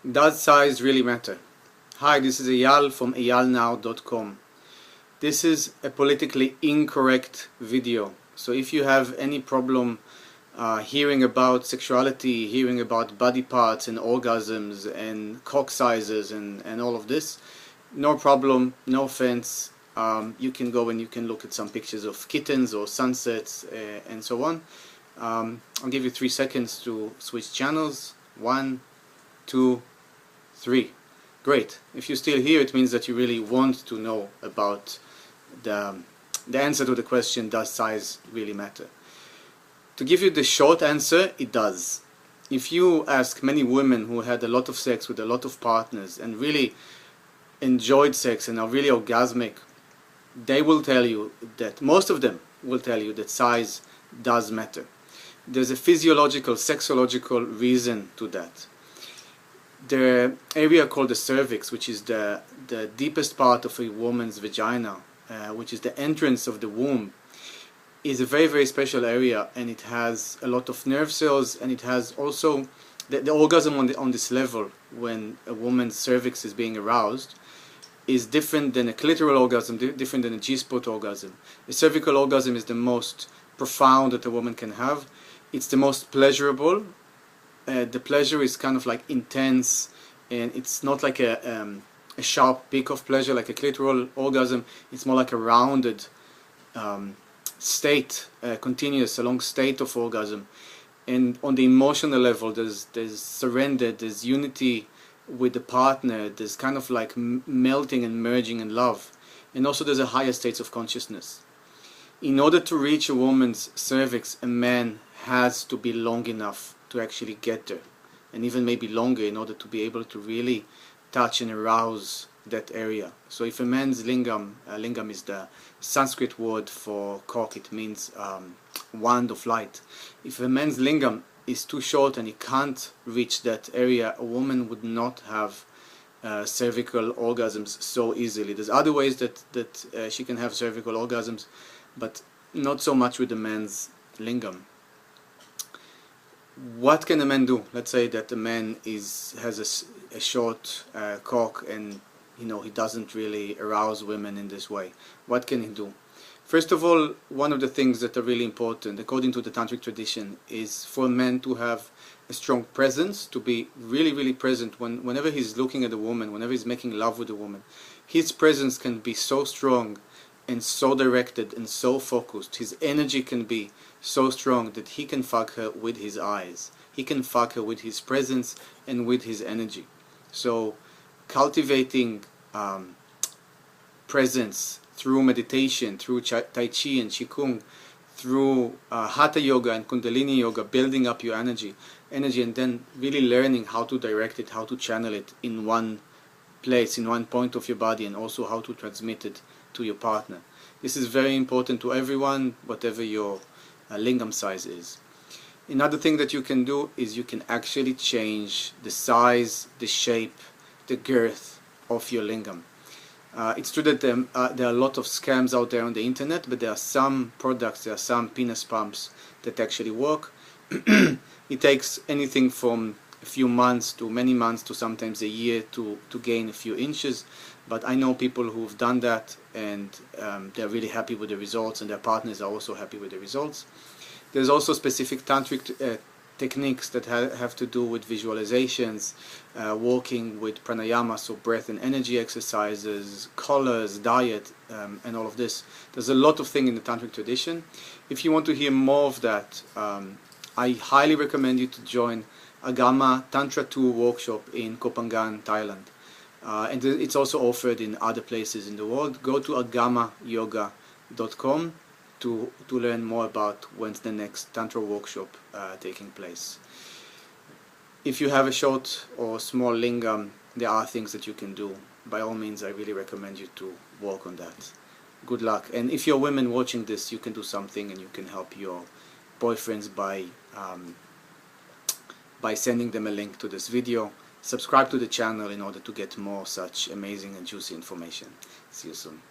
Does size really matter? Hi, this is Eyal from eyalnow.com. This is a politically incorrect video. So if you have any problem hearing about sexuality, hearing about body parts and orgasms and cock sizes and all of this, no problem, no offense. You can go and you can look at some pictures of kittens or sunsets and so on. I'll give you 3 seconds to switch channels. 1, 2, 3. Great. If you're still here, it means that you really want to know about the answer to the question, does size really matter? To give you the short answer, it does. If you ask many women who had a lot of sex with a lot of partners and really enjoyed sex and are really orgasmic, they will tell you that, most of them will tell you that size does matter. There's a physiological, sexological reason to that. The area called the cervix, which is the deepest part of a woman's vagina, which is the entrance of the womb, is a very, very special area, and it has a lot of nerve cells, and it has also the orgasm on this level, when a woman's cervix is being aroused, is different than a clitoral orgasm, different than a G-spot orgasm. A cervical orgasm is the most profound that a woman can have. It's the most pleasurable. The pleasure is kind of like intense, and it's not like a sharp peak of pleasure like a clitoral orgasm. It's more like a rounded state, continuous, a long state of orgasm. And on the emotional level, there's surrender, there's unity with the partner, there's kind of like melting and merging in love. And also there's a higher state of consciousness. In order to reach a woman's cervix, a man has to be long enough to actually get there, and even maybe longer, in order to be able to really touch and arouse that area. So if a man's lingam, lingam is the Sanskrit word for cock, it means wand of light. If a man's lingam is too short and he can't reach that area, a woman would not have cervical orgasms so easily. There's other ways that she can have cervical orgasms, but not so much with the man's lingam. What can a man do? Let's say that a man has a short cock, and he doesn't really arouse women in this way. What can he do? First of all, one of the things that are really important, according to the tantric tradition, is for a man to have a strong presence, to be really, really present whenever he's looking at a woman, whenever he's making love with a woman. His presence can be so strong and so directed and so focused. His energy can be so strong that he can fuck her with his eyes. He can fuck her with his presence and with his energy. So cultivating presence through meditation, through Tai Chi and Qigong, through Hatha Yoga and Kundalini Yoga, building up your energy, and then really learning how to direct it, how to channel it in one place, in one point of your body, and also how to transmit it to your partner. This is very important to everyone, whatever your lingam size is. Another thing that you can do is you can actually change the size, the shape, the girth of your lingam. It's true that there are a lot of scams out there on the internet, but there are some products, there are some penis pumps that actually work. It takes anything from a few months to many months to sometimes a year to gain a few inches, but I know people who've done that, and they're really happy with the results, and their partners are also happy with the results. There's also specific tantric techniques that have to do with visualizations, working with pranayama, so breath and energy exercises, colors, diet, and all of this. There's a lot of things in the tantric tradition. If you want to hear more of that, I highly recommend you to join Agama Tantra 2 workshop in Koh Phangan, Thailand. And it's also offered in other places in the world. Go to agamayoga.com to learn more about when's the next Tantra workshop taking place. If you have a short or small lingam, there are things that you can do. By all means, I really recommend you to work on that. Good luck. And if you're women watching this, you can do something, and you can help your boyfriends by sending them a link to this video. Subscribe to the channel in order to get more such amazing and juicy information. See you soon.